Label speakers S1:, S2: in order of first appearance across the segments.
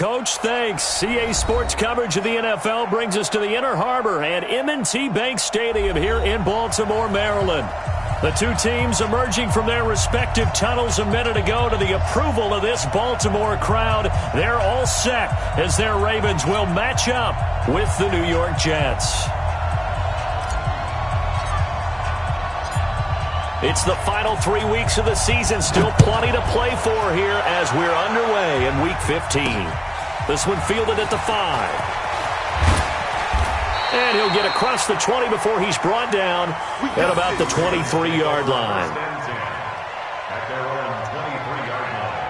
S1: Coach. Thanks. CA Sports coverage of the NFL brings us to the Inner Harbor and M&T Bank Stadium here in Baltimore, Maryland. The two teams emerging from their respective tunnels a minute ago to the approval of this Baltimore crowd. They're all set as their Ravens will match up with the New York Jets. It's the final 3 weeks of the season. Still plenty to play for here as we're underway in Week 15. This one fielded at the 5. And he'll get across the 20 before he's brought down at about the 23-yard line.
S2: At their own 23-yard line.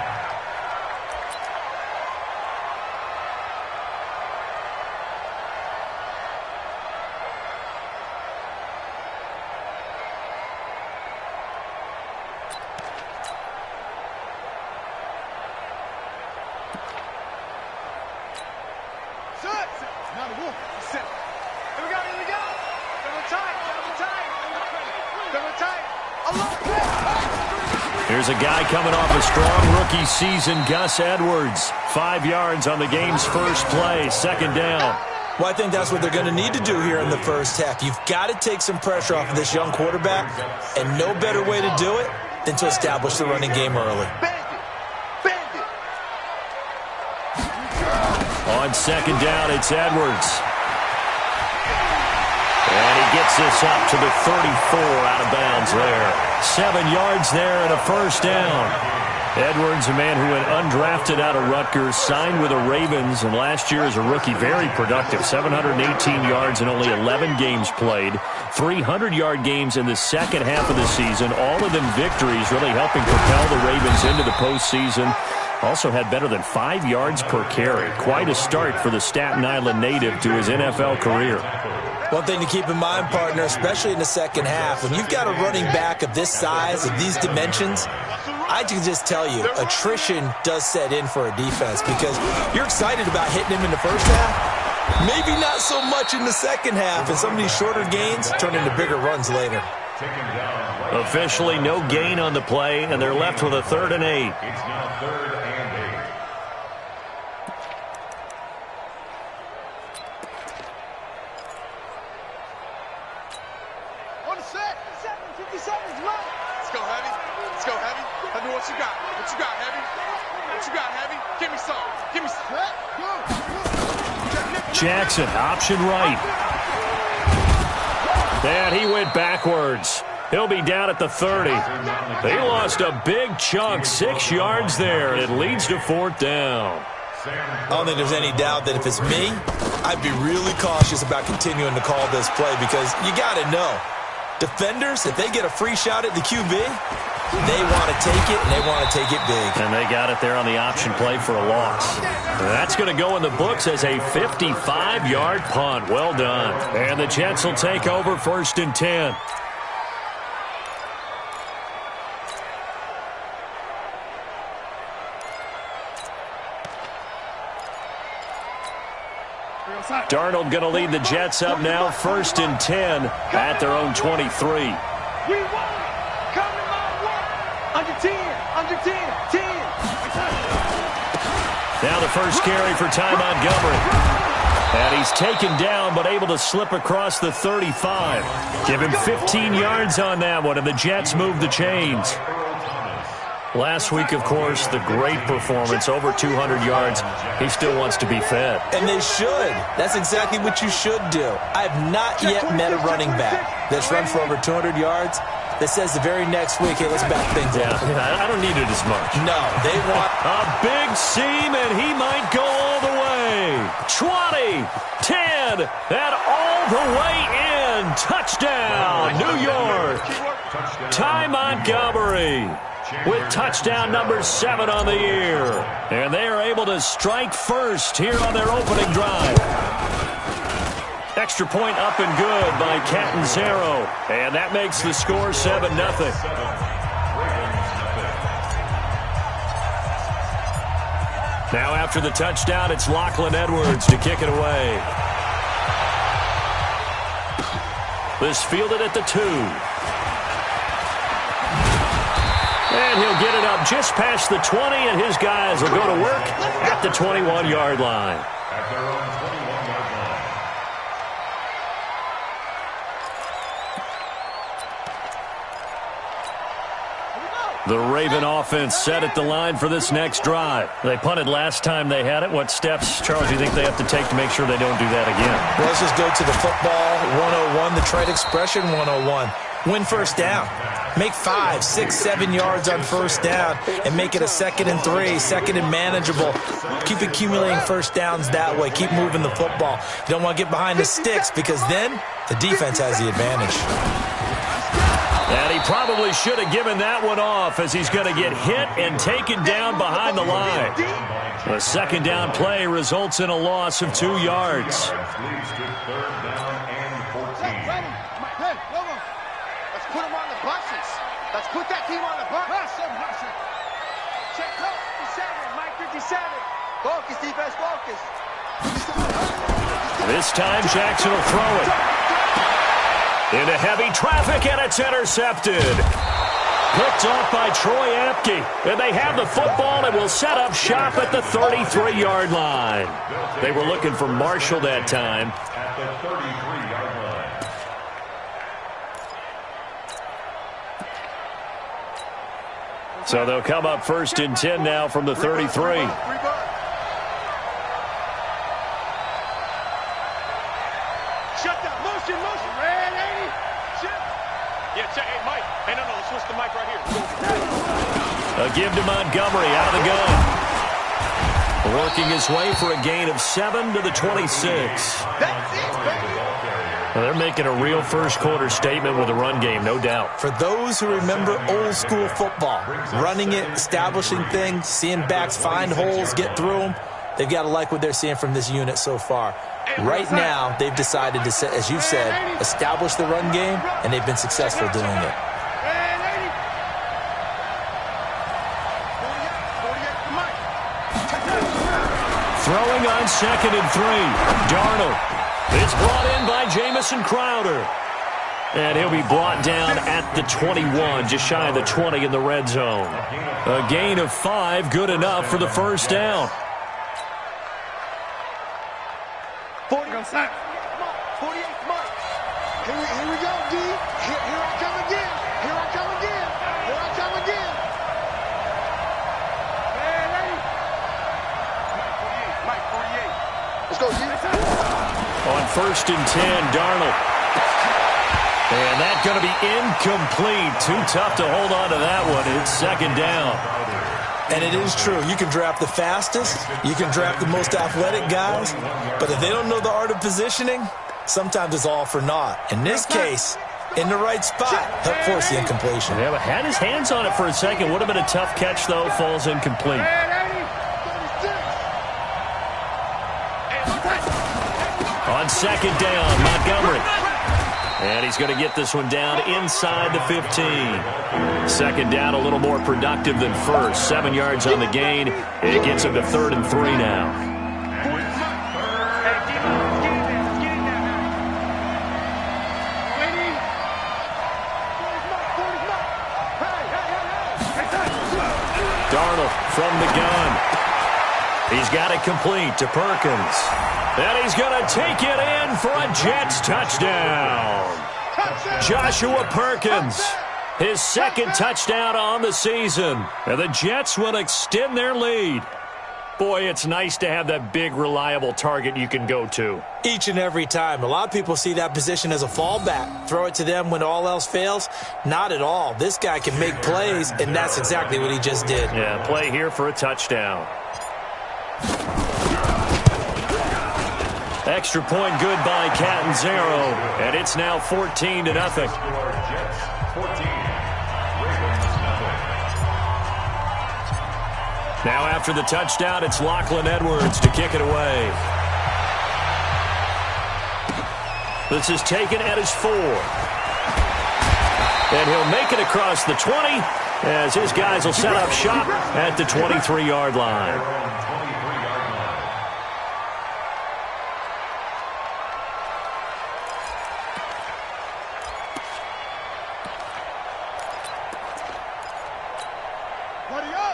S1: Here's a guy coming off a strong rookie season, Gus Edwards. 5 yards on the game's first play, second down.
S3: Well, I think that's what they're going to need to do here in the first half. You've got to take some pressure off of this young quarterback, and no better way to do it than to establish the running game early.
S1: On second down, it's Edwards. And he gets this up to the 34 out of bounds there. 7 yards there and a first down. Edwards, a man who had undrafted out of Rutgers, signed with the Ravens, and last year as a rookie, very productive. 718 yards in only 11 games played. 300-yard games in the second half of the season. All of them victories, really helping propel the Ravens into the postseason. Also had better than 5 yards per carry. Quite a start for the Staten Island native to his NFL career.
S3: One thing to keep in mind, partner, especially in the second half, when you've got a running back of this size, of these dimensions, I can just tell you, attrition does set in for a defense because you're excited about hitting him in the first half. Maybe not so much in the second half, and some of these shorter gains turn into bigger runs later.
S1: Officially no gain on the play, and they're left with a 3rd and 8.
S2: It's now 3rd and 8.
S4: Let's go, Heavy. Let's go, Heavy. Heavy, what you got? What you got, Heavy? What you got, Heavy? Give me some. Give me some.
S1: Jackson, option right. And he went backwards. He'll be down at the 30. They lost a big chunk, 6 yards there. It leads to 4th down.
S3: I don't think there's any doubt that if it's me, I'd be really cautious about continuing to call this play because you got to know. Defenders, if they get a free shot at the QB, they want to take it, and they want to take it big.
S1: And they got it there on the option play for a loss. That's going to go in the books as a 55-yard punt. Well done. And the Jets will take over 1st and 10. Darnold going to lead the Jets up now, 1st and 10 at their own 23.
S4: We won. Coming my way. Under 10. Under 10. 10.
S1: Now the first carry for Ty Montgomery. And he's taken down but able to slip across the 35. Give him 15 yards on that one, and the Jets move the chains. Last week, of course, the great performance, over 200 yards. He still wants to be fed.
S3: And they should. That's exactly what you should do. I have not yet met a running back that's run for over 200 yards that says the very next week, hey, let's back things up.
S1: Yeah, I don't need it as much.
S3: No, they want
S1: a big seam, and he might go all the way. 20, 10, and all the way in. Touchdown, New York. Ty Montgomery with touchdown number 7 on the year. And they are able to strike first here on their opening drive. Extra point up and good by Catanzaro. And that makes the score 7-0. Now after the touchdown, it's Lachlan Edwards to kick it away. This fielded at the 2. And he'll get it up just past the 20, and his guys will go to work at the 21-yard line.
S2: At their own 21-yard line.
S1: The Raven offense set at the line for this next drive. They punted last time they had it. What steps, Charles, do you think they have to take to make sure they don't do that again?
S3: Well, let's just go to the football 101, the trade expression 101. Win first down. Make 5, 6, 7 yards on first down and make it a 2nd and 3, 2nd and manageable. Keep accumulating first downs that way. Keep moving the football. You don't want to get behind the sticks because then the defense has the advantage.
S1: And he probably should have given that one off as he's going to get hit and taken down behind the line. The second down play results in a loss of 2 yards.
S2: Leads to 3rd down and 14.
S4: Hey, let's put them on the buses. Let's put that team on the bus. Check up, 57, Mike 57. Focus, defense, focus.
S1: This time Jackson will throw it. Into heavy traffic, and it's intercepted. Picked off by Troy Apke. And they have the football and will set up shop at the 33-yard line. They were looking for Marshall that time.
S2: At the 33-yard line.
S1: So they'll come up 1st and 10 now from the 33.
S4: Shut down. Motion. Red 80. Shut. Yeah, check. Hey, Mike. Hey, no. Let's switch the mic right here.
S1: A give to Montgomery out of the gun. Working his way for a gain of 7 to the 26.
S4: That's it, baby.
S1: Well, they're making a real first-quarter statement with a run game, no doubt.
S3: For those who remember old-school football, running it, establishing things, seeing backs find holes, get through them, they've got to like what they're seeing from this unit so far. Right now, they've decided to, as you've said, establish the run game, and they've been successful doing it.
S1: Throwing on 2nd and 3. Darnold. It's brought in by Jamison Crowder. And he'll be brought down at the 21, just shy of the 20 in the red zone. A gain of 5, good enough for the first down.
S4: 40 on sack. 48, come on. Here we go, D. Here I come again. Here I come again. Here I come again. Mike, 48. Let's go, D.
S1: On 1st and 10, Darnold. And that's going to be incomplete. Too tough to hold on to that one. It's 2nd down.
S3: And it is true. You can draft the fastest. You can draft the most athletic guys. But if they don't know the art of positioning, sometimes it's all for naught. In this case, in the right spot, help force the incompletion.
S1: Yeah, but had his hands on it for a second. Would have been a tough catch, though. Falls incomplete. On 2nd down, Montgomery. And he's going to get this one down inside the 15. 2nd down, a little more productive than first. 7 yards on the gain. It gets him to 3rd and 3 now. Darnold from the gun. He's got it complete to Perkins. And he's going to take it in for a Jets touchdown. Joshua Perkins, his 2nd touchdown on the season. And the Jets will extend their lead. Boy, it's nice to have that big, reliable target you can go to.
S3: Each and every time. A lot of people see that position as a fallback. Throw it to them when all else fails. Not at all. This guy can make plays, and that's exactly what he just did.
S1: Yeah, play here for a touchdown. Extra point good by Catanzaro, and it's now 14-0.
S2: Jets 14, Ravens nothing.
S1: Now after the touchdown, it's Lachlan Edwards to kick it away. This is taken at his 4. And he'll make it across the 20 as his guys will set up shop at the 23-yard line.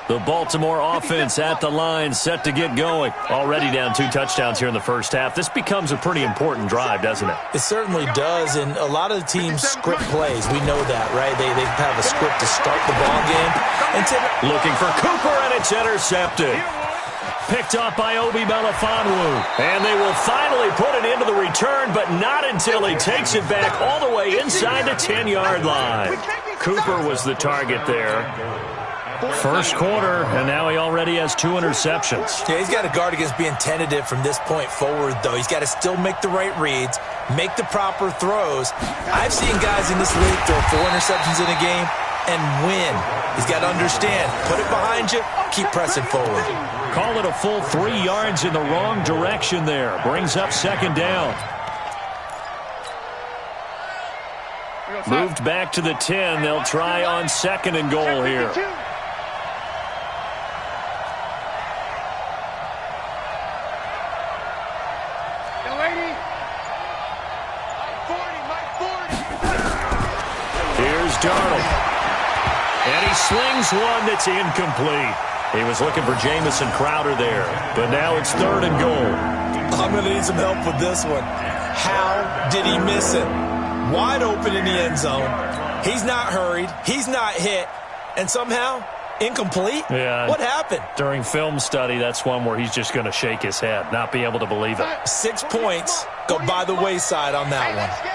S1: The Baltimore offense at the line, set to get going. Already down 2 touchdowns here in the first half. This becomes a pretty important drive, doesn't it?
S3: It certainly does, and a lot of the teams script plays. We know that, right? They have a script to start the ball game. And
S1: looking for Cooper, and it's intercepted. Picked off by Obi Melifonwu. And they will finally put it into the return, but not until he takes it back all the way inside the 10-yard line. Cooper was the target there. First quarter, and now he already has 2 interceptions.
S3: Yeah, he's got to guard against being tentative from this point forward, though. He's got to still make the right reads, make the proper throws. I've seen guys in this league throw 4 interceptions in a game and win. He's got to understand, put it behind you, keep pressing forward.
S1: Call it a full 3 yards in the wrong direction there. Brings up second down. Moved back to the 10. They'll try on second and goal here. Here's Darnold. And he slings one that's incomplete. He was looking for Jamison Crowder there, but now it's 3rd and goal.
S3: I'm going to need some help with this one. How did he miss it? Wide open in the end zone. He's not hurried. He's not hit. And somehow, incomplete?
S1: Yeah.
S3: What happened?
S1: During film study, that's one where he's just going to shake his head, not be able to believe it.
S3: 6 points go by the wayside on that one.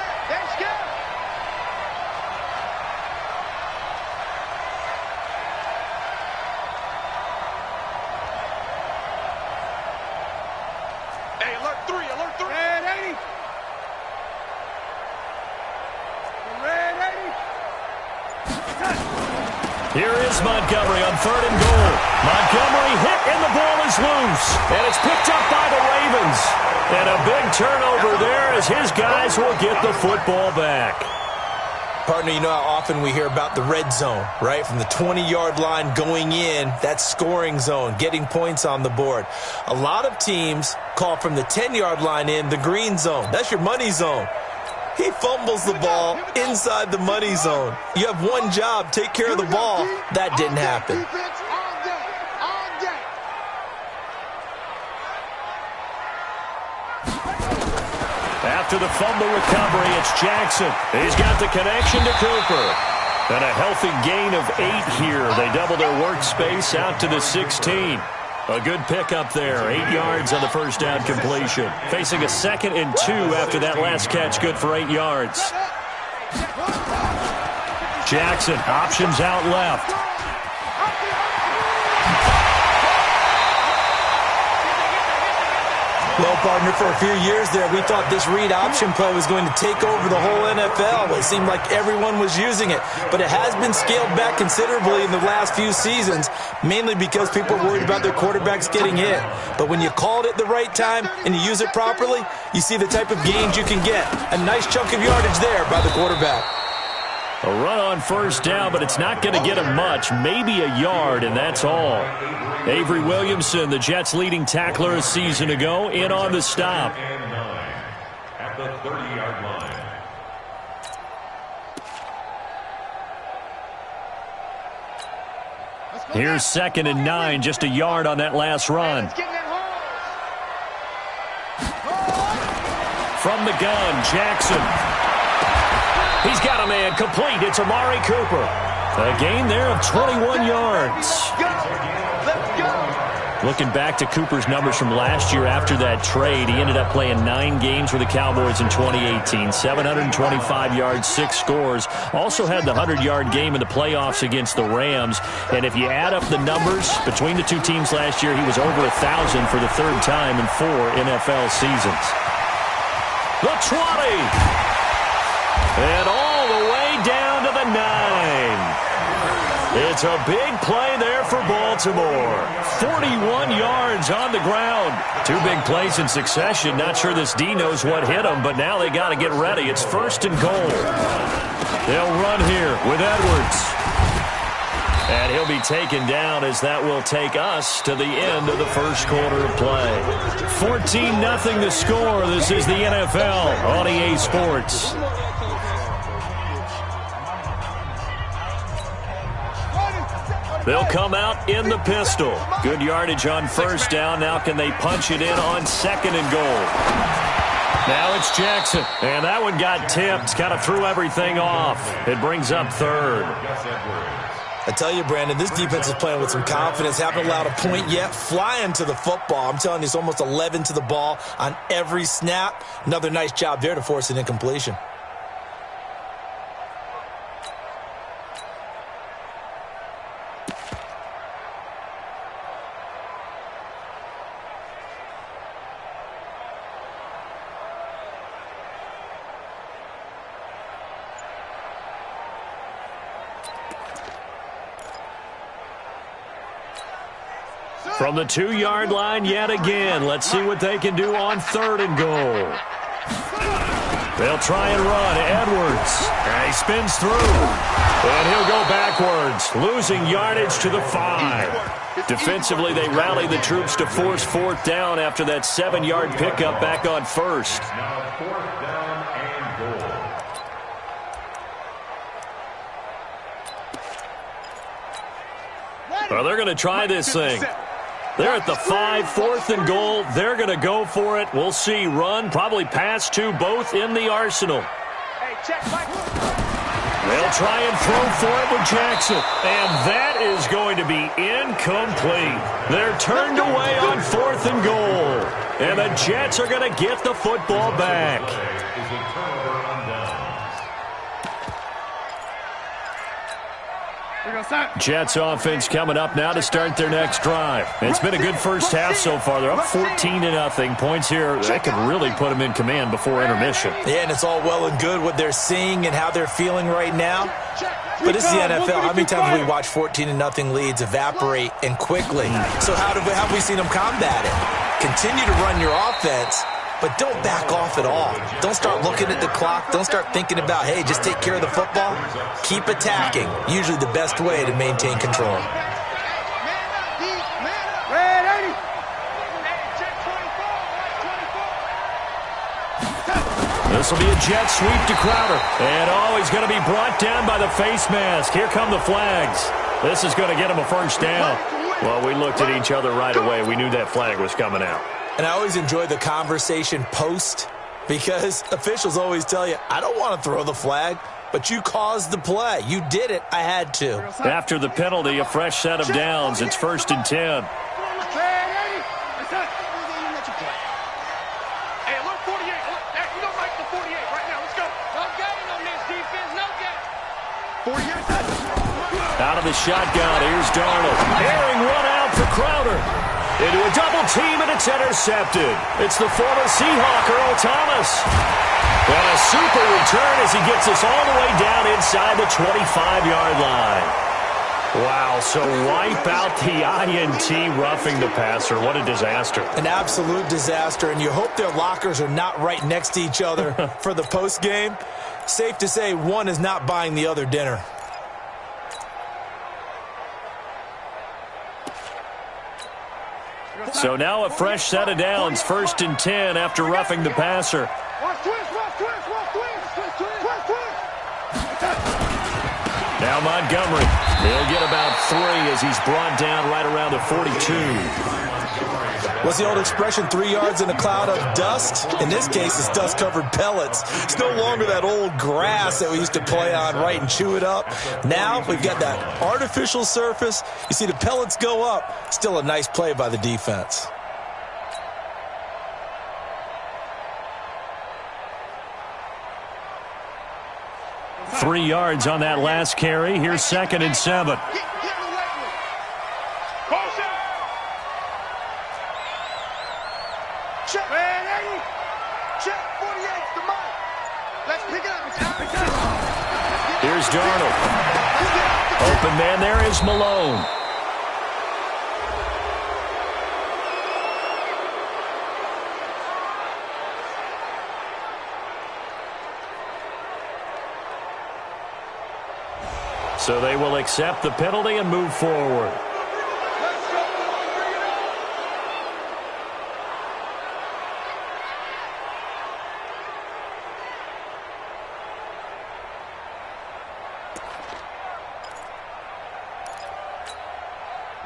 S1: Here is Montgomery on 3rd and goal. Montgomery hit and the ball is loose. And it's picked up by the Ravens. And a big turnover there as his guys will get the football back.
S3: Partner, you know how often we hear about the red zone, right? From the 20-yard line going in, that scoring zone, getting points on the board. A lot of teams call from the 10-yard line in the green zone. That's your money zone. He fumbles the ball inside the money zone. You have one job, take care of the ball. That didn't happen.
S1: After the fumble recovery, it's Jackson. He's got the connection to Cooper. And a healthy gain of 8 here. They double their workspace out to the 16. A good pickup there. 8 yards on the first down completion. Facing a 2nd and 2 after that last catch. Good for 8 yards. Jackson, options out left.
S3: Well, partner, for a few years there, we thought this read option play was going to take over the whole NFL. It seemed like everyone was using it. But it has been scaled back considerably in the last few seasons, mainly because people are worried about their quarterbacks getting hit. But when you call it at the right time and you use it properly, you see the type of gains you can get. A nice chunk of yardage there by the quarterback.
S1: A run on first down, but it's not going to get him much. Maybe a yard, and that's all. Avery Williamson, the Jets' leading tackler a season ago, in on the stop.
S2: At the 30-yard line.
S1: Here's 2nd and 9, just a yard on that last run. From the gun, Jackson. He's got a man complete. It's Amari Cooper. A gain there of 21 yards. Looking back to Cooper's numbers from last year after that trade, he ended up playing 9 games for the Cowboys in 2018. 725 yards, 6 scores. Also had the 100-yard game in the playoffs against the Rams. And if you add up the numbers between the two teams last year, he was over 1,000 for the 3rd time in 4 NFL seasons. The 20. And all the way down to the 9. It's a big play there for Baltimore. 41 yards on the ground. 2 big plays in succession. Not sure this D knows what hit him, but now they got to get ready. It's 1st and goal. They'll run here with Edwards. And he'll be taken down as that will take us to the end of the first quarter of play. 14-0 the score. This is the NFL on EA Sports. They'll come out in the pistol. Good yardage on first down. Now can they punch it in on second and goal? Now it's Jackson. And that one got tipped. Kind of threw everything off. It brings up third.
S3: I tell you, Brandon, this defense is playing with some confidence. Haven't allowed a point yet. Flying to the football. I'm telling you, it's almost 11 to the ball on every snap. Another nice job there to force an incompletion.
S1: From the 2-yard line yet again. Let's see what they can do on third and goal. They'll try and run. Edwards. And he spins through. And he'll go backwards, losing yardage to the 5. Defensively, they rally the troops to force fourth down after that 7-yard pickup back on first.
S2: Now fourth down and goal.
S1: Well, they're going to try this thing. They're at the 5, fourth and goal. They're going to go for it. We'll see. Run, probably pass to both in the arsenal. They'll try and throw for it with Jackson. And that is going to be incomplete. They're turned away on fourth and goal. And the Jets are going to get the football back. Jets offense coming up now to start their next drive. It's been a good first half so far. They're up 14-0. Points here, they could really put them in command before intermission.
S3: Yeah, and it's all well and good what they're seeing and how they're feeling right now. But it's the NFL. How many times have we watched 14-0 leads evaporate and quickly? So how have we seen them combat it? Continue to run your offense, but don't back off at all. Don't start looking at the clock. Don't start thinking about, hey, just take care of the football. Keep attacking. Usually the best way to maintain control.
S1: This will be a jet sweep to Crowder. And, he's going to be brought down by the face mask. Here come the flags. This is going to get him a first down. Well, we looked at each other right away. We knew that flag was coming out.
S3: And I always enjoy the conversation post because officials always tell you, I don't want to throw the flag, but you caused the play. You did it. I had to.
S1: After the penalty, a fresh set of downs. It's 1st and 10. Out of the shotgun, here's Darnold. Airing one out for Crowder. Into a double team, and it's intercepted. It's the former Seahawk, Earl Thomas. And a super return as he gets us all the way down inside the 25-yard line. Wow, so wipe out the INT roughing the passer. What a disaster.
S3: An absolute disaster, and you hope their lockers are not right next to each other for the postgame. Safe to say one is not buying the other dinner.
S1: So now a fresh set of downs, 1st and 10 after roughing the passer. Now Montgomery. He'll get about 3 as he's brought down right around the 42.
S3: What's the old expression, 3 yards in a cloud of dust? In this case, it's dust-covered pellets. It's no longer that old grass that we used to play on, right, and chew it up. Now we've got that artificial surface. You see the pellets go up. Still a nice play by the defense.
S1: Three yards on that last carry. Here's 2nd and 7. Here's Darnold. Open man there is Malone. So they will accept the penalty and move forward.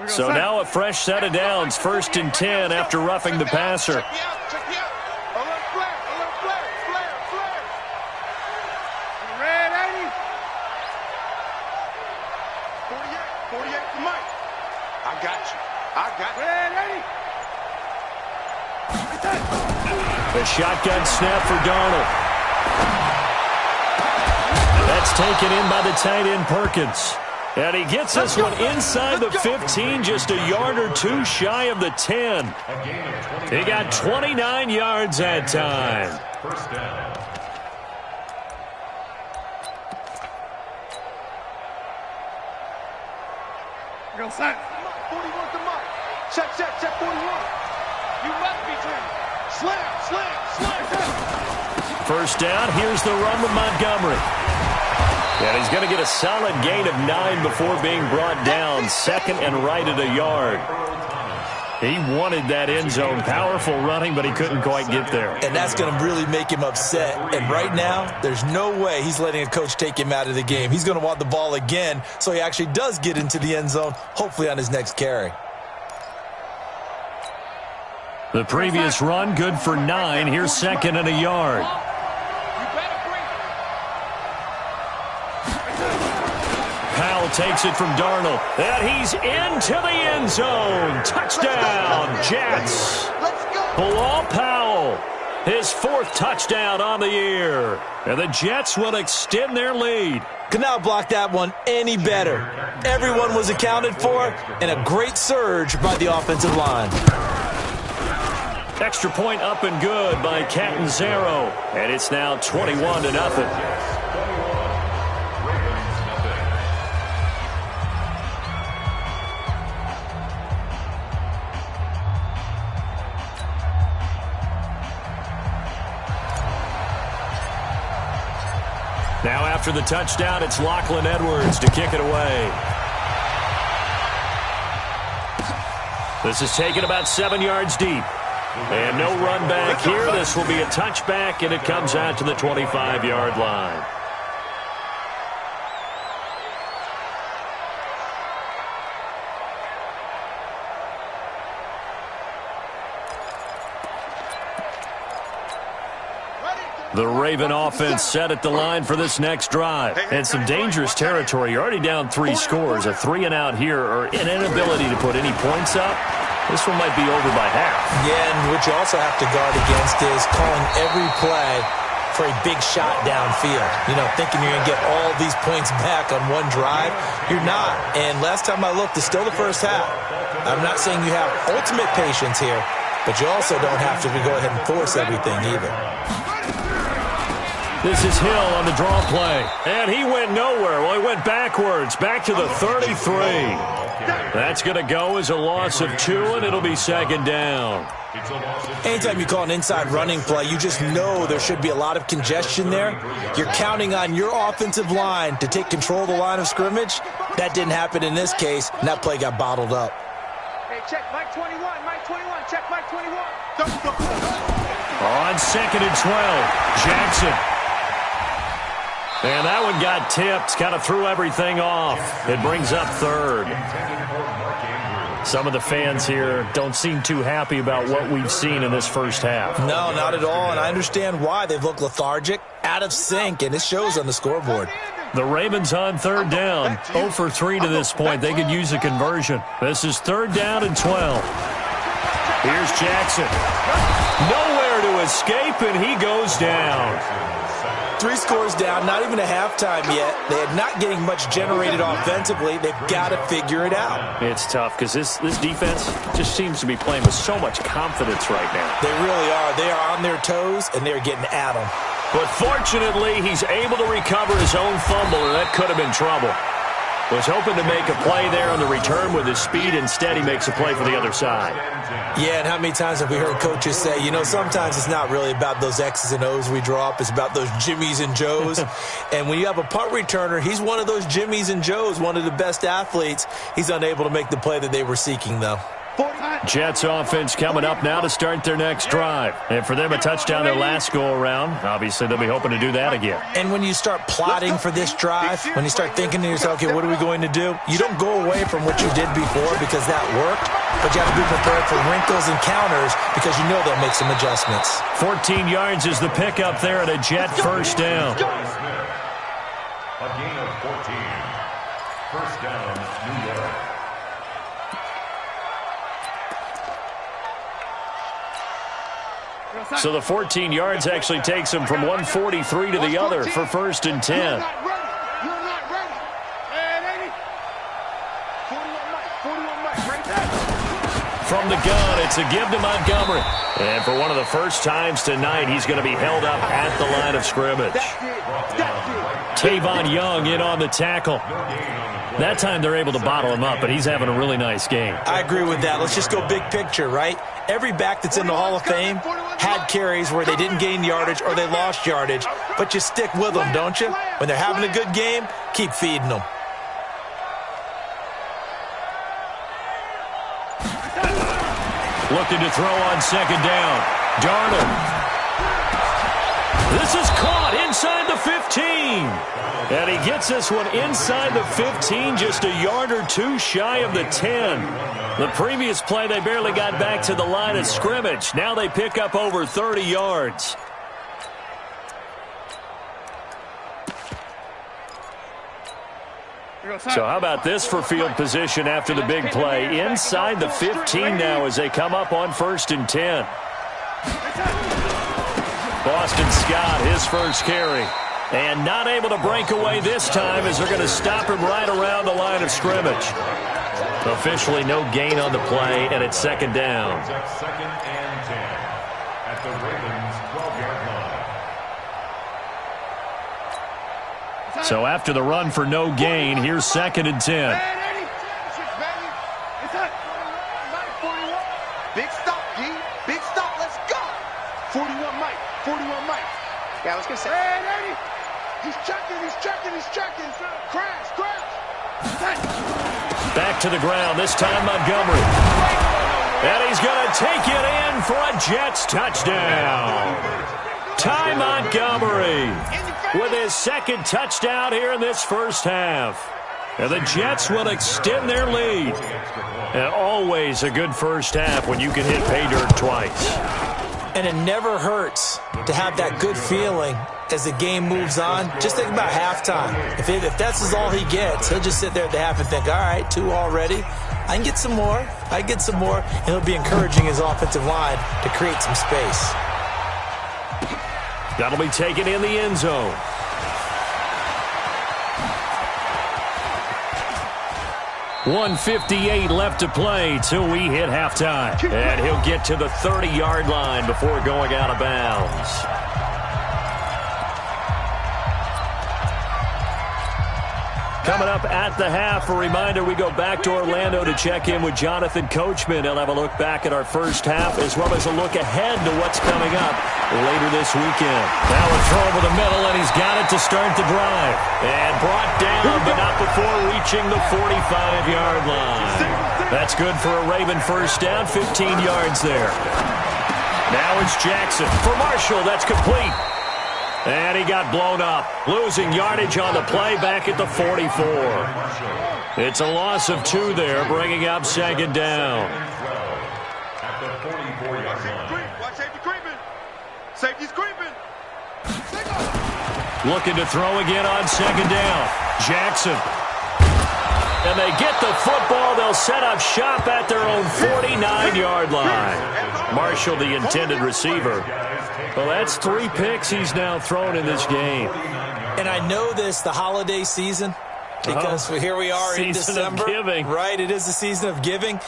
S1: So now a fresh set of downs, 1st and 10 after roughing the passer. A shotgun snap for Darnold. That's taken in by the tight end Perkins. And he gets this one inside the 15, just a yard or two shy of the 10. He got 29 yards that time.
S2: First down.
S4: Go set. 41 to Mike. Set 41. You must be training. Slam.
S1: First down, here's the run with Montgomery. And he's going to get a solid gain of 9 before being brought down, 2nd and right at a yard. He wanted that end zone, powerful running, but he couldn't quite get there.
S3: And that's going to really make him upset. And right now, there's no way he's letting a coach take him out of the game. He's going to want the ball again, so he actually does get into the end zone, hopefully on his next carry.
S1: The previous run, good for 9. Here's 2nd and a yard. Powell takes it from Darnold. And he's into the end zone. Touchdown, Jets. Bilal Powell, his 4th touchdown on the year. And the Jets will extend their lead.
S3: Could not block that one any better. Everyone was accounted for, and a great surge by the offensive line.
S1: Extra point up and good by Catanzaro. And it's now 21-0. Now after the touchdown, it's Lachlan Edwards to kick it away. This is taken about 7 yards deep. And no run back here. This will be a touchback, and it comes out to the 25-yard line. The Raven offense set at the line for this next drive. And some dangerous territory. You're already down 3 scores. A 3-and-out here or an inability to put any points up. This one might be over by half.
S3: Yeah, and what you also have to guard against is calling every play for a big shot downfield. You know, thinking you're going to get all these points back on one drive. You're not. And last time I looked, it's still the first half. I'm not saying you have ultimate patience here, but you also don't have to go ahead and force everything either.
S1: This is Hill on the draw play. And he went nowhere. Well, he went backwards, back to the 33. That's going to go as a loss of 2, and it'll be 2nd down.
S3: Anytime you call an inside running play, you just know there should be a lot of congestion there. You're counting on your offensive line to take control of the line of scrimmage. That didn't happen in this case, and that play got bottled up.
S4: Hey, check Mike 21, check Mike 21.
S1: On 2nd and 12, Jackson. And that one got tipped, kind of threw everything off. It brings up 3rd. Some of the fans here don't seem too happy about what we've seen in this first half.
S3: No, not at all, and I understand why. They've looked lethargic, out of sync, and it shows on the scoreboard.
S1: The Ravens on 3rd down, 0 for 3 to this point. They could use a conversion. This is 3rd down and 12. Here's Jackson. Nowhere to escape, and he goes down.
S3: 3 scores down, not even a halftime yet. They are not getting much generated offensively. They've got to figure it out.
S1: It's tough because this defense just seems to be playing with so much confidence right now.
S3: They really are. They are on their toes, and they're getting at them.
S1: But fortunately, he's able to recover his own fumble, or that could have been trouble. Was hoping to make a play there on the return with his speed. Instead, he makes a play for the other side.
S3: Yeah, and how many times have we heard coaches say, you know, sometimes it's not really about those X's and O's we draw up. It's about those Jimmies and Joes. And when you have a punt returner, he's one of those Jimmies and Joes, one of the best athletes. He's unable to make the play that they were seeking, though.
S1: Jets offense coming up now to start their next drive. And for them, a touchdown their last go-around. Obviously, they'll be hoping to do that again.
S3: And when you start plotting for this drive, when you start thinking to yourself, okay, what are we going to do? You don't go away from what you did before because that worked, but you have to be prepared for wrinkles and counters because you know they'll make some adjustments.
S1: 14 yards is the pickup there at a Jet first down.
S2: A gain of 14. First down, New York.
S1: So the 14 yards actually takes him from 143 to the other for 1st and 10.
S4: You're not ready. And 41 Mike. Right there.
S1: From the gun, it's a give to Montgomery. And for one of the first times tonight, he's going to be held up at the line of scrimmage. Tavon Young in on the tackle. That time they're able to bottle him up, but he's having a really nice game.
S3: I agree with that. Let's just go big picture, right? Every back that's in the Hall of Fame had carries where they didn't gain yardage or they lost yardage, but you stick with them, don't you? When they're having a good game, keep feeding them.
S1: Looking to throw on 2nd down. Darnold. This is caught inside the 15. And he gets this one inside the 15, just a yard or two shy of the 10. The previous play, they barely got back to the line of scrimmage. Now they pick up over 30 yards. So how about this for field position after the big play? Inside the 15 now as they come up on 1st and 10. Boston Scott, his first carry. And not able to break away this time as they're going to stop him right around the line of scrimmage. Officially no gain on the play, and it's 2nd down.
S2: 2nd and 10 at the Ravens' 12-yard line.
S1: So after the run for no gain, here's 2nd and 10.
S4: Big stop, G. Big stop. Let's go. 41 Mike. 41 Mike. Yeah, I was going to say. He's checking. Crash.
S1: Back to the ground, this time Montgomery. And he's going to take it in for a Jets touchdown. Ty Montgomery with his 2nd touchdown here in this first half. And the Jets will extend their lead. And always a good first half when you can hit pay dirt twice.
S3: And it never hurts to have that good feeling as the game moves on. Just think about halftime. If that's all he gets, he'll just sit there at the half and think, all right, 2 already. I can get some more. And he'll be encouraging his offensive line to create some space.
S1: That'll be taken in the end zone. .158 left to play till we hit halftime. And he'll get to the 30-yard line before going out of bounds. Coming up at the half, a reminder, we go back to Orlando to check in with Jonathan Coachman. He'll have a look back at our first half as well as a look ahead to what's coming up later this weekend. Now a throw over the middle, and he's got it to start the drive. And brought down, but not before reaching the 45-yard line. That's good for a Raven first down, 15 yards there. Now it's Jackson for Marshall. That's complete. And he got blown up, losing yardage on the play back at the 44. It's a loss of 2 there, bringing up 2nd down.
S2: At the 44-yard line.
S4: Watch safety creeping. Safety's creeping.
S1: Looking to throw again on 2nd down. Jackson. And they get the football. They'll set up shop at their own 49-yard line. Marshall, the intended receiver. Well, that's 3 picks he's now thrown in this game.
S3: And I know this, the holiday season, because here we are in December.
S1: Season of giving.
S3: Right, it is the season of giving.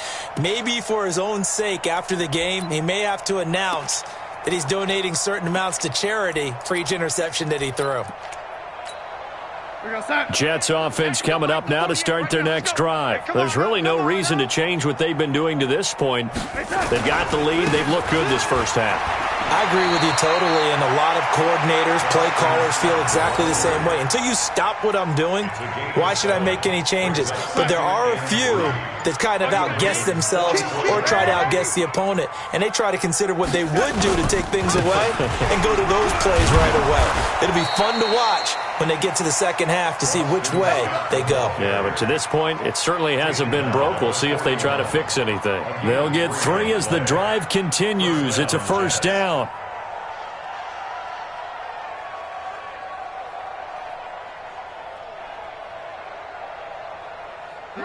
S3: Maybe for his own sake, after the game, he may have to announce that he's donating certain amounts to charity for each interception that he threw.
S1: Jets offense coming up now to start their next drive. There's really no reason to change what they've been doing to this point. They've got the lead. They've looked good this first half.
S3: I agree with you totally, and a lot of coordinators, play callers feel exactly the same way. Until you stop what I'm doing, why should I make any changes? But there are a few that kind of outguess themselves or try to outguess the opponent, and they try to consider what they would do to take things away and go to those plays right away. It'll be fun to watch when they get to the second half to see which way they go.
S1: Yeah, but to this point, it certainly hasn't been broke. We'll see if they try to fix anything. They'll get 3 as the drive continues. It's a first down.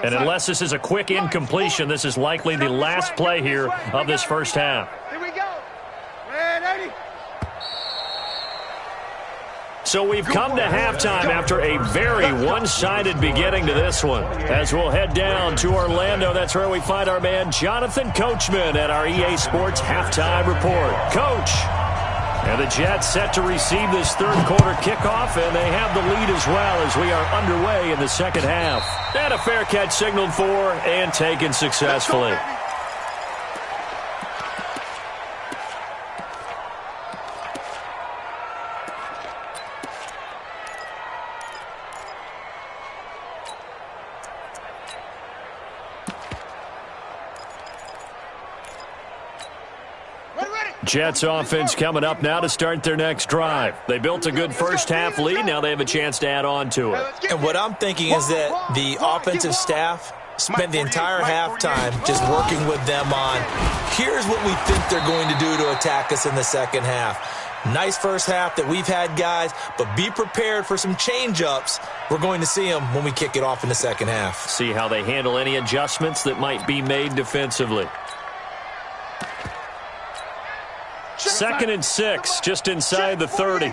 S1: And unless this is a quick incompletion, this is likely the last play here of this first half.
S4: Here we go. Ready?
S1: So we've come to halftime after a very one-sided beginning to this one. As we'll head down to Orlando, that's where we find our man Jonathan Coachman at our EA Sports Halftime Report. Coach! And the Jets set to receive this third quarter kickoff, and they have the lead as well as we are underway in the second half. And a fair catch signaled for and taken successfully. Jets offense coming up now to start their next drive. They built a good first half lead. Now they have a chance to add on to it.
S3: And what I'm thinking is that the offensive staff spent the entire halftime just working with them on, here's what we think they're going to do to attack us in the second half. Nice first half that we've had, guys, but be prepared for some change-ups. We're going to see them when we kick it off in the second half.
S1: See how they handle any adjustments that might be made defensively. 2nd and 6, just inside the 30.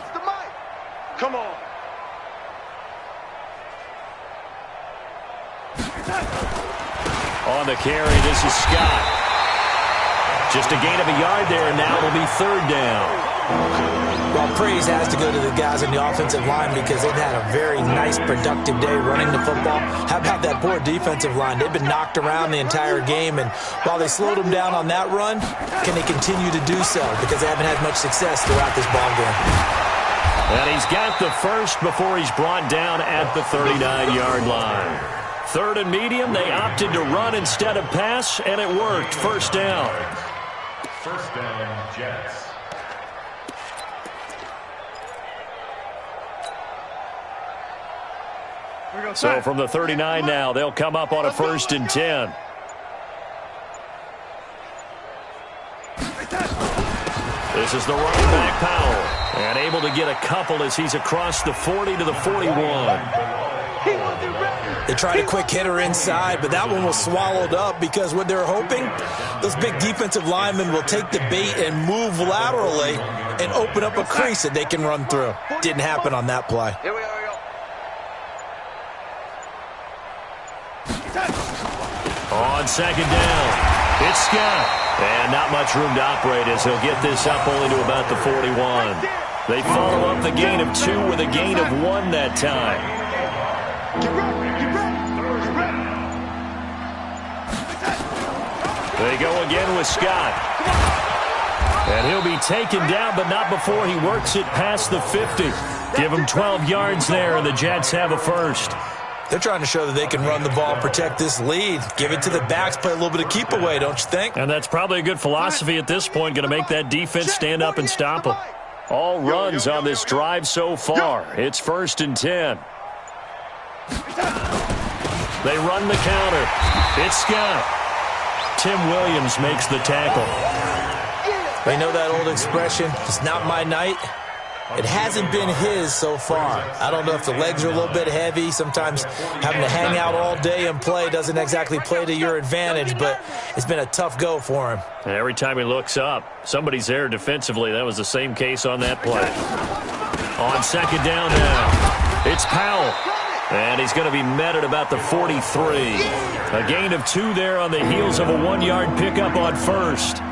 S4: Come on.
S1: On the carry, this is Scott. Just a gain of a yard there, and now it'll be 3rd down.
S3: Well, praise has to go to the guys on the offensive line because they've had a very nice, productive day running the football. How about that poor defensive line? They've been knocked around the entire game, and while they slowed them down on that run, can they continue to do so? Because they haven't had much success throughout this ball game.
S1: And he's got the first before he's brought down at the 39-yard line. 3rd and medium, they opted to run instead of pass, and it worked. First down.
S2: First down, Jets.
S1: So from the 39 now, they'll come up on a 1st and 10. This is the running back, Powell. And able to get a couple as he's across the 40 to the 41.
S3: They tried a quick hitter inside, but that one was swallowed up because what they're hoping, those big defensive linemen will take the bait and move laterally and open up a crease that they can run through. Didn't happen on that play.
S4: Here we go.
S1: On 2nd down, it's Scott. And not much room to operate as he'll get this up only to about the 41. They follow up the gain of 2 with a gain of 1 that time. They go again with Scott. And he'll be taken down, but not before he works it past the 50. Give him 12 yards there, and the Jets have a first.
S3: They're trying to show that they can run the ball, protect this lead. Give it to the backs, play a little bit of keep away, don't you think?
S1: And that's probably a good philosophy at this point, going to make that defense stand up and stop them. All runs on this drive so far. It's 1st and 10. They run the counter. It's Scott. Tim Williams makes the tackle.
S3: They know that old expression, it's not my night. It hasn't been his so far. I don't know if the legs are a little bit heavy. Sometimes having to hang out all day and play doesn't exactly play to your advantage, but it's been a tough go for him.
S1: And every time he looks up, somebody's there defensively. That was the same case on that play. On 2nd down now, it's Powell. And he's going to be met at about the 43. A gain of 2 there on the heels of a 1-yard pickup on 1st.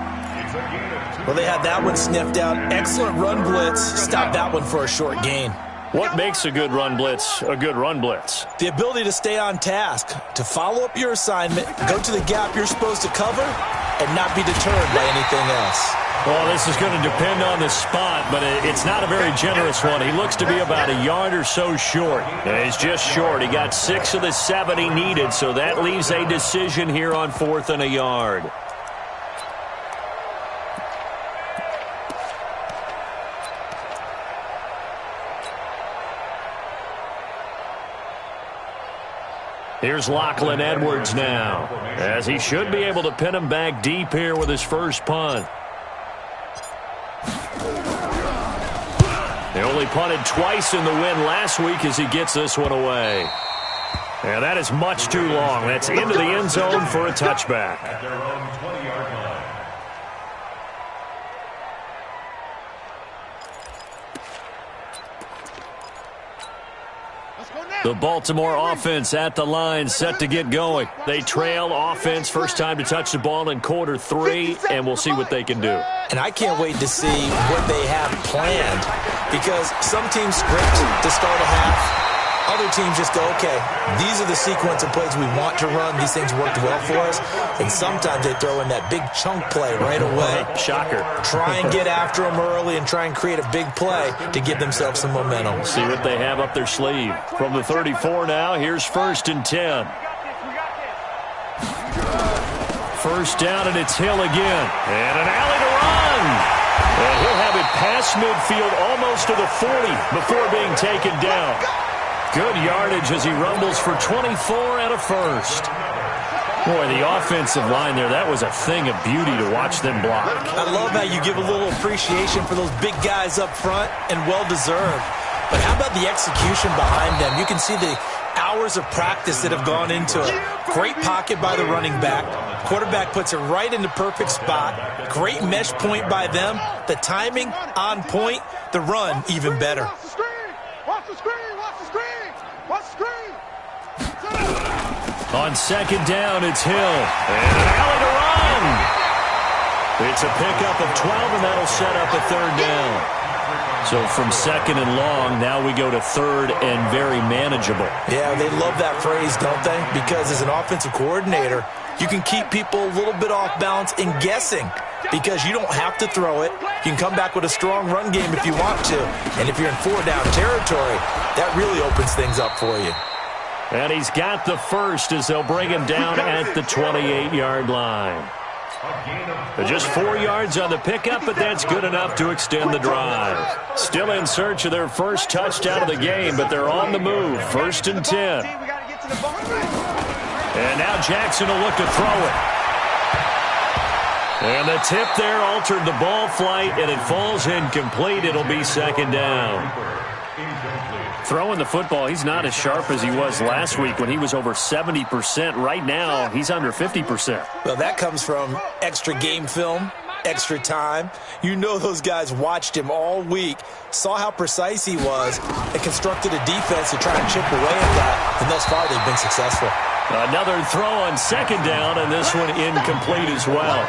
S3: Well, they had that one sniffed out. Excellent run blitz. Stop that one for a short gain.
S1: What makes a good run blitz a good run blitz?
S3: The ability to stay on task, to follow up your assignment, go to the gap you're supposed to cover, and not be deterred by anything else.
S1: Well, this is going to depend on the spot, but it's not a very generous one. He looks to be about a yard or so short. He's just short. He got 6 of the 7 he needed, so that leaves a decision here on 4th and a yard. Here's Lachlan Edwards now, as he should be able to pin him back deep here with his first punt. He only punted twice in the win last week as he gets this one away. And that is much too long. That's into the end zone for a touchback.
S2: At their own 20-yard line.
S1: The Baltimore offense at the line, set to get going. They trail offense, first time to touch the ball in quarter 3, and we'll see what they can do.
S3: And I can't wait to see what they have planned, because some teams script to start a half. Other teams just go, okay, these are the sequence of plays we want to run. These things worked well for us. And sometimes they throw in that big chunk play right away.
S1: Shocker.
S3: Try and get after them early and try and create a big play to give themselves some momentum.
S1: See what they have up their sleeve. From the 34 now, here's 1st and 10. First down, and it's Hill again. And an alley to run. And he'll have it past midfield almost to the 40 before being taken down. Good yardage as he rumbles for 24 and a first. Boy, the offensive line there, that was a thing of beauty to watch them block.
S3: I love how you give a little appreciation for those big guys up front, and well-deserved. But how about the execution behind them? You can see the hours of practice that have gone into it. Great pocket by the running back. Quarterback puts it right in the perfect spot. Great mesh point by them. The timing on point. The run even better.
S4: Watch the screen! Watch the screen! Watch the screen!
S1: On second down, it's Hill. And an alley to run. It's a pickup of 12, and that'll set up a 3rd down. So from 2nd and long, now we go to 3rd and very manageable.
S3: Yeah, they love that phrase, don't they? Because as an offensive coordinator, you can keep people a little bit off balance in guessing, because you don't have to throw it. You can come back with a strong run game if you want to. And if you're in 4-down territory, that really opens things up for you.
S1: And he's got the first as they'll bring him down at the 28-yard line. Just 4 yards on the pickup, but that's good enough to extend the drive. Still in search of their first touchdown of the game, but they're on the move. 1st and 10. And now Jackson will look to throw it. And the tip there altered the ball flight, and it falls incomplete. It'll be 2nd down. Throwing the football, he's not as sharp as he was last week when he was over 70%. Right now, he's under 50%.
S3: Well, that comes from extra game film, extra time. You know those guys watched him all week, saw how precise he was, and constructed a defense to try and chip away at that. And thus far, they've been successful.
S1: Another throw on 2nd down, and this one incomplete as well.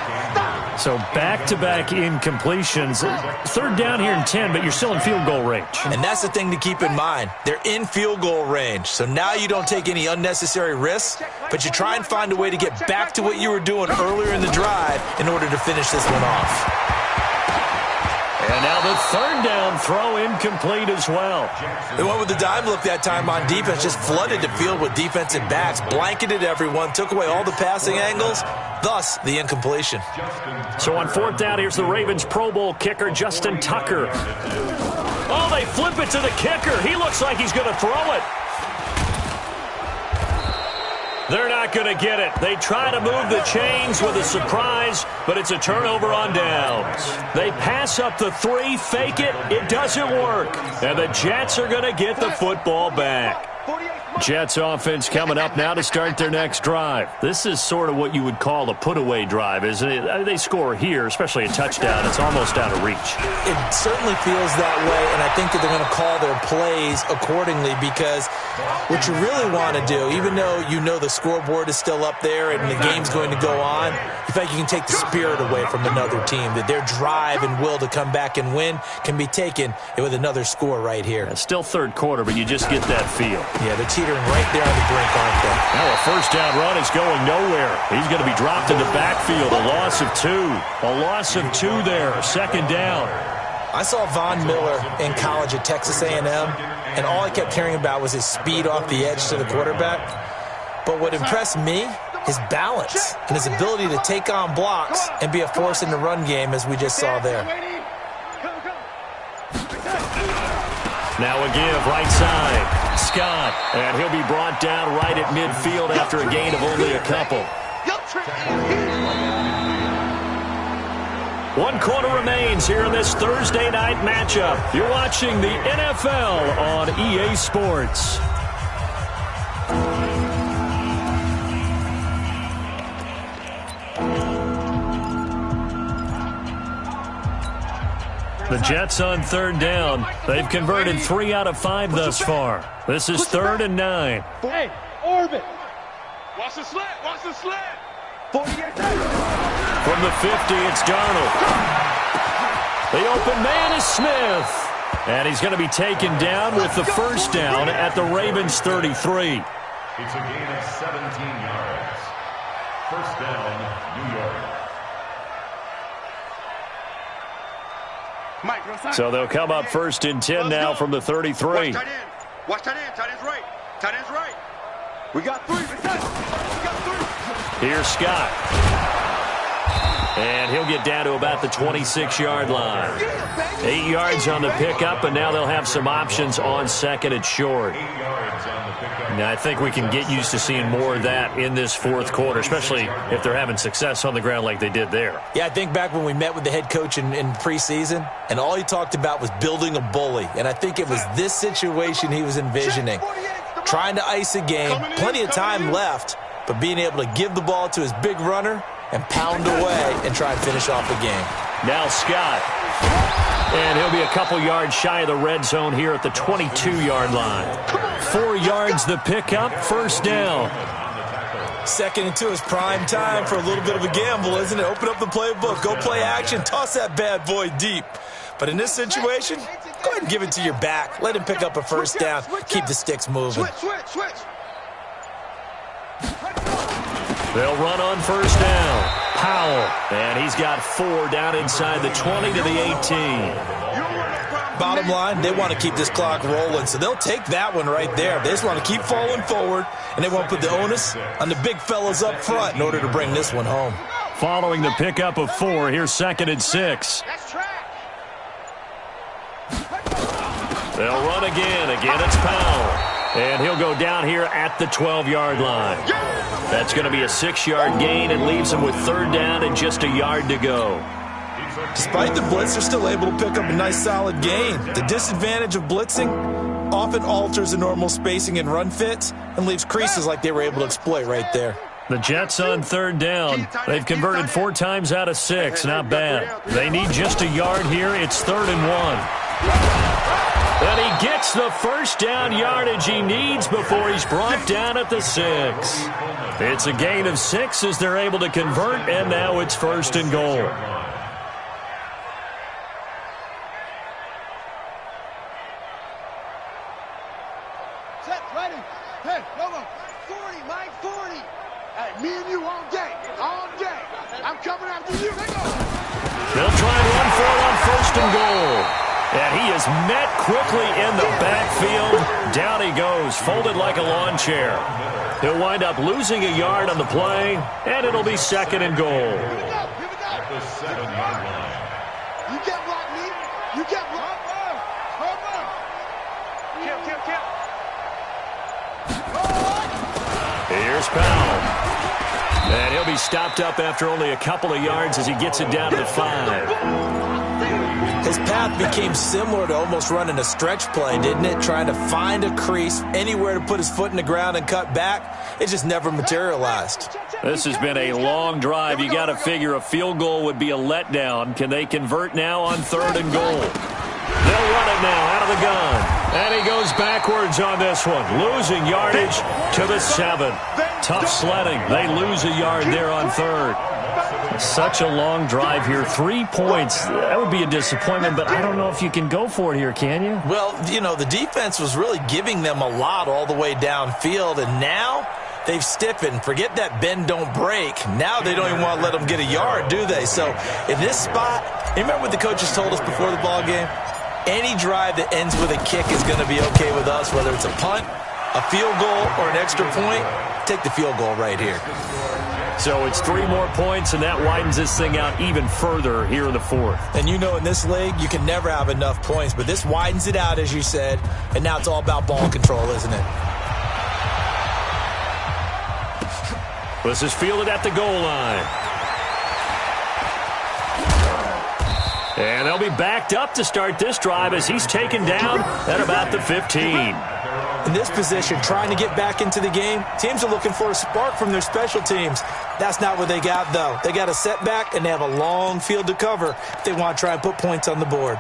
S1: So back-to-back incompletions. 3rd down here in 10, but you're still in field goal range.
S3: And that's the thing to keep in mind. They're in field goal range. So now you don't take any unnecessary risks, but you try and find a way to get back to what you were doing earlier in the drive in order to finish this one off.
S1: And now the 3rd down throw incomplete as well.
S3: They went with the dime look that time on defense, just flooded the field with defensive backs, blanketed everyone, took away all the passing angles, thus the incompletion.
S1: So on 4th down, here's the Ravens Pro Bowl kicker, Justin Tucker. Oh, they flip it to the kicker. He looks like he's going to throw it. They're not going to get it. They try to move the chains with a surprise, but it's a turnover on downs. They pass up the 3, fake it. It doesn't work. And the Jets are going to get the football back. Jets offense coming up now to start their next drive. This is sort of what you would call a put-away drive, isn't it? They score here, especially a touchdown. It's almost out of reach.
S3: It certainly feels that way, and I think that they're going to call their plays accordingly, because what you really want to do, even though you know the scoreboard is still up there and the game's going to go on, in fact, you can take the spirit away from another team, that their drive and will to come back and win can be taken with another score right here.
S1: It's still 3rd quarter, but you just get that feel.
S3: Yeah, the team teetering right there on the brink, aren't they?
S1: Now a first down run is going nowhere. He's going to be dropped in the backfield. A loss of 2. A loss of 2 there. Second down.
S3: I saw Von Miller in college at Texas A&M, and all I kept hearing about was his speed off the edge to the quarterback. But what impressed me, his balance and his ability to take on blocks and be a force in the run game, as we just saw there.
S1: Now a give, right side. Scott, and he'll be brought down right at midfield after a gain of only a couple. 1 quarter remains here in this Thursday night matchup. You're watching the NFL on EA Sports. The Jets on third down. They've converted 3 out of 5 thus far. This is 3rd and 9.
S4: Hey, orbit. Watch the slant. Watch the slant. 48.
S1: From the 50, it's Darnold. The open man is Smith. And he's going to be taken down with the first down at the Ravens 33.
S2: It's a gain of 17 yards. First down, New York.
S1: So they'll come up 1st and 10 now from the 33.
S4: Watch tight end. Watch tight end. Tight end's right. Tight end's right. We got 3. We got 3.
S1: Here's Scott. And he'll get down to about the 26-yard line. 8 yards on the pickup, and now they'll have some options on 2nd and short.
S2: 8 yards on the pickup.
S1: Now, I think we can get used to seeing more of that in this 4th quarter, especially if they're having success on the ground like they did there.
S3: Yeah, I think back when we met with the head coach in preseason, and all he talked about was building a bully. And I think it was this situation he was envisioning. Trying to ice a game, plenty of time left, but being able to give the ball to his big runner and pound away and try and finish off the game.
S1: Now Scott. And he'll be a couple yards shy of the red zone here at the 22-yard line. 4 yards the pickup, first down.
S3: 2nd and 2 is prime time for a little bit of a gamble, isn't it? Open up the playbook, go play action, toss that bad boy deep. But in this situation, go ahead and give it to your back. Let him pick up a first down. Keep the sticks moving.
S4: Switch.
S1: They'll run on first down. Powell, and he's got 4 down inside the 20 to the 18.
S3: Bottom line, they want to keep this clock rolling, so they'll take that one right there. They just want to keep falling forward, and they want to put the onus on the big fellas up front in order to bring this one home.
S1: Following the pickup of 4, here's 2nd and 6. They'll run again. Again, it's Powell. And he'll go down here at the 12-yard line. That's going to be a 6-yard gain and leaves him with 3rd down and just a yard to go.
S3: Despite the blitz, they're still able to pick up a nice solid gain. The disadvantage of blitzing often alters the normal spacing and run fits and leaves creases like they were able to exploit right there.
S1: The Jets on 3rd down. They've converted 4 times out of 6. Not bad. They need just a yard here. It's 3rd and 1. And he gets the first down yardage he needs before he's brought down at the 6. It's a gain of 6 as they're able to convert, and now it's 1st and goal.
S4: Set, ready. Hey, Lobo. 40, Mike, 40. Hey, me and you all day. All day. I'm coming after you.
S1: They'll try and run for it on 1st and goal. And he is met quickly in the backfield. Down he goes, folded like a lawn chair. He'll wind up losing a yard on the play, and it'll be 2nd and goal.
S2: At the 7-yard line.
S4: You can't block me. You can't block me.
S1: Here's Powell. And he'll be stopped up after only a couple of yards as he gets it down to the 5.
S3: His path became similar to almost running a stretch play, didn't it? Trying to find a crease, anywhere to put his foot in the ground and cut back. It just never materialized.
S1: This has been a long drive. You got to figure a field goal would be a letdown. Can they convert now on 3rd and goal? They'll run it now out of the gun. And he goes backwards on this one, losing yardage to the 7. Tough sledding. They lose a yard there on 3rd. Such a long drive here. 3 points. That would be a disappointment, but I don't know if you can go for it here, can you?
S3: Well, you know, the defense was really giving them a lot all the way downfield, and now they've stiffened. Forget that bend, don't break. Now they don't even want to let them get a yard, do they? So in this spot, you remember what the coaches told us before the ball game? Any drive that ends with a kick is going to be okay with us, whether it's a punt, a field goal, or an extra point. Take the field goal right here.
S1: So it's 3 more points, and that widens this thing out even further here in the fourth.
S3: And you know, in this league, you can never have enough points, but this widens it out, as you said, and now it's all about ball control, isn't it?
S1: This is fielded at the goal line. And they'll be backed up to start this drive as he's taken down at about the 15.
S3: In this position, trying to get back into the game, teams are looking for a spark from their special teams. That's not what they got, though. They got a setback, and they have a long field to cover if they want to try and put points on the board.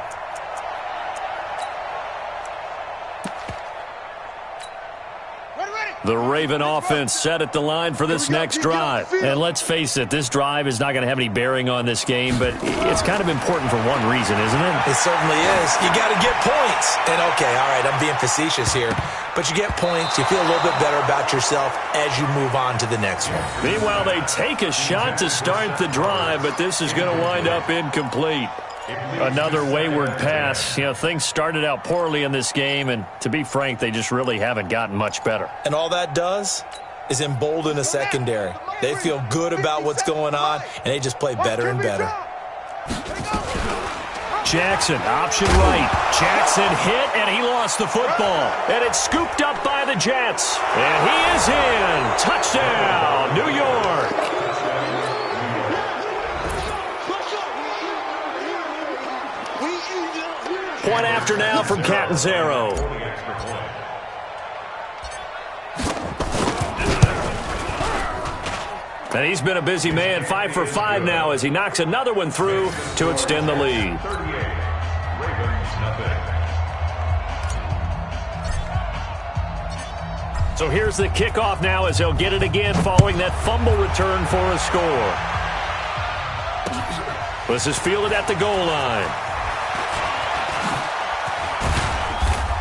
S1: The Raven offense set at the line for this next drive. And let's face it, this drive is not going to have any bearing on this game, but it's kind of important for one reason, isn't it?
S3: It certainly is. You got to get points. And, okay, all right, I'm being facetious here, but you get points, you feel a little bit better about yourself as you move on to the next one.
S1: Meanwhile, they take a shot to start the drive, but this is going to wind up incomplete. Another wayward pass. You know, things started out poorly in this game, and to be frank, they just really haven't gotten much better.
S3: And all that does is embolden a secondary. They feel good about what's going on, and they just play better and better.
S1: Jackson, option right. Jackson hit, and he lost the football. And it's scooped up by the Jets. And he is in. Touchdown, New York. Point after now from Catanzaro. And he's been a busy man, 5 for 5 now as he knocks another one through to extend the lead. So here's the kickoff now as they'll get it again following that fumble return for a score. This is fielded at the goal line.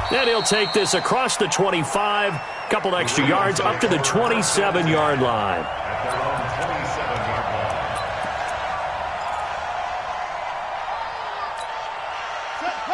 S1: And he'll take this across the 25, couple extra yards up to the 27-yard line.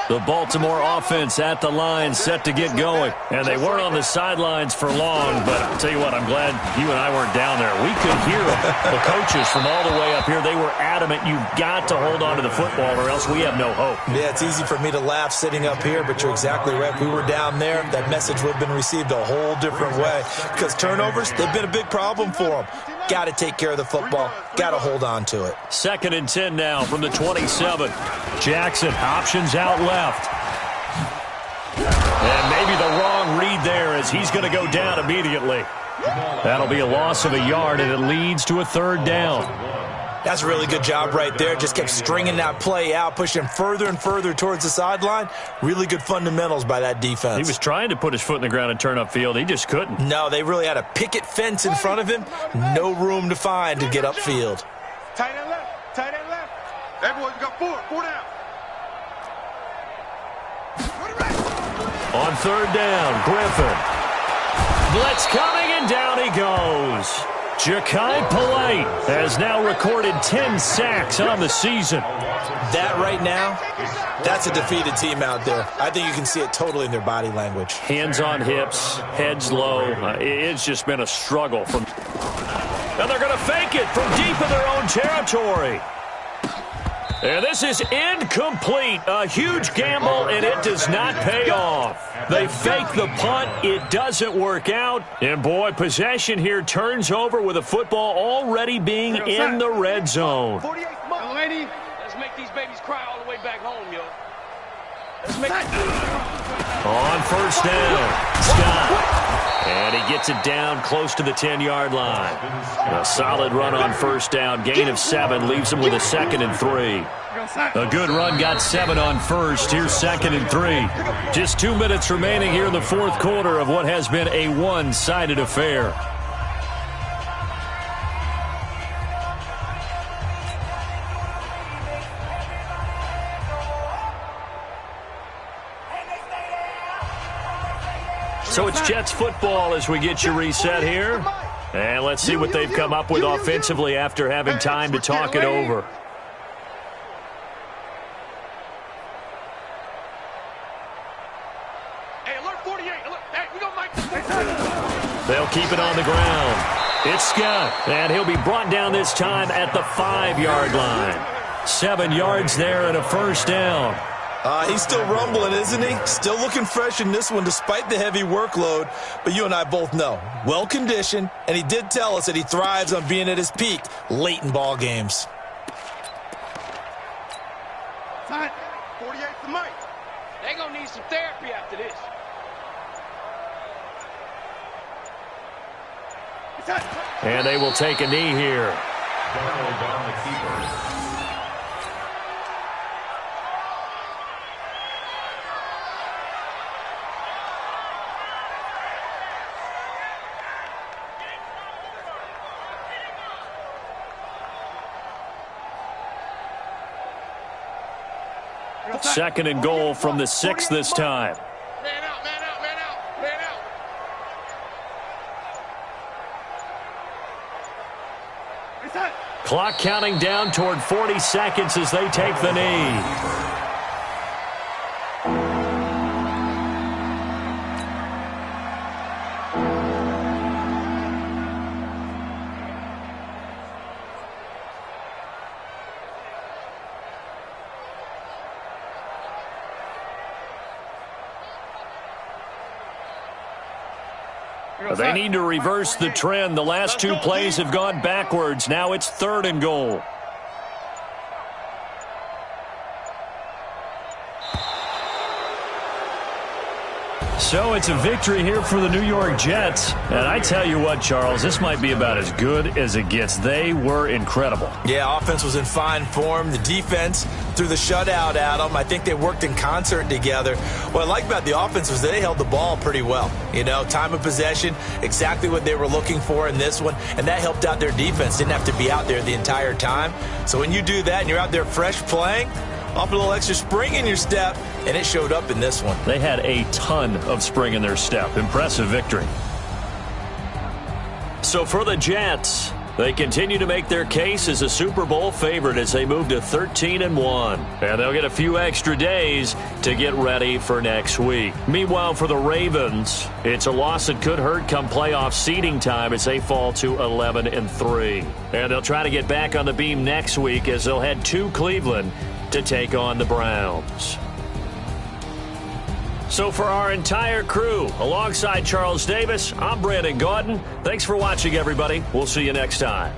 S1: The Baltimore offense at the line set to get going. And they weren't on the sidelines for long, but I'll tell you what, I'm glad you and I weren't down there. We could hear the coaches from all the way up here. They were adamant, you've got to hold on to the football or else we have no hope.
S3: Yeah, it's easy for me to laugh sitting up here, but you're exactly right. If we were down there, that message would have been received a whole different way. Because turnovers, they've been a big problem for them. Got to take care of the football. Got to hold on to it.
S1: 2nd and 10 now from the 27. Jackson options out left. And maybe the wrong read there as he's going to go down immediately. That'll be a loss of a yard, and it leads to a 3rd down.
S3: That's a really good job right there. Just kept stringing that play out, pushing further and further towards the sideline. Really good fundamentals by that defense.
S1: He was trying to put his foot in the ground and turn upfield. He just couldn't.
S3: No, they really had a picket fence in front of him. No room to find to get upfield.
S4: Tight end left. Tight end left. Everyone got 4 down.
S1: On 3rd down, Griffin. Blitz coming, and down he goes. Ja'Kai Polite has now recorded 10 sacks on the season.
S3: That right now, that's a defeated team out there. I think you can see it totally in their body language.
S1: Hands on hips, heads low. It's just been a struggle. And they're going to fake it from deep in their own territory. And this is incomplete. A huge gamble, and it does not pay off. They fake the punt. It doesn't work out. And, boy, possession here turns over with a football already being in the red zone.
S5: Young lady, let's make these babies cry all the way back home, yo. Let's make
S1: On 1st down, Scott. And he gets it down close to the 10-yard line. A solid run on 1st down. Gain of 7 leaves him with a 2nd and 3. A good run got 7 on 1st. Here's 2nd and 3. Just 2 minutes remaining here in the 4th quarter of what has been a one-sided affair. So it's Jets football as we get you reset here. And let's see what they've come up with offensively after having time to talk it over. They'll keep it on the ground. It's Scott, and he'll be brought down this time at the 5-yard line. 7 yards there and a first down.
S3: He's still rumbling, isn't he? Still looking fresh in this one despite the heavy workload. But you and I both know, well-conditioned, and he did tell us that he thrives on being at his peak late in ball games.
S4: 48 to Mike.
S5: They're going to need some therapy after this.
S1: And they will take a knee here.
S2: Darnold on the keeper.
S1: Second and goal from the 6 this time.
S5: Man out, man out, man out, man out.
S1: Clock counting down toward 40 seconds as they take the knee. They need to reverse the trend. The last 2 plays have gone backwards. Now it's 3rd and goal. So it's a victory here for the New York Jets. And I tell you what, Charles, this might be about as good as it gets. They were incredible.
S3: Yeah, offense was in fine form. The defense threw the shutout at them. I think they worked in concert together. What I like about the offense was they held the ball pretty well. You know, time of possession, exactly what they were looking for in this one. And that helped out their defense. Didn't have to be out there the entire time. So when you do that and you're out there fresh playing, off a little extra spring in your step, and it showed up in this one.
S1: They had a ton of spring in their step. Impressive victory. So for the Jets, they continue to make their case as a Super Bowl favorite as they move to 13-1. And they'll get a few extra days to get ready for next week. Meanwhile, for the Ravens, it's a loss that could hurt come playoff seeding time as they fall to 11-3. And they'll try to get back on the beam next week as they'll head to Cleveland to take on the Browns. So for our entire crew, alongside Charles Davis, I'm Brandon Gaudin. Thanks for watching, everybody. We'll see you next time.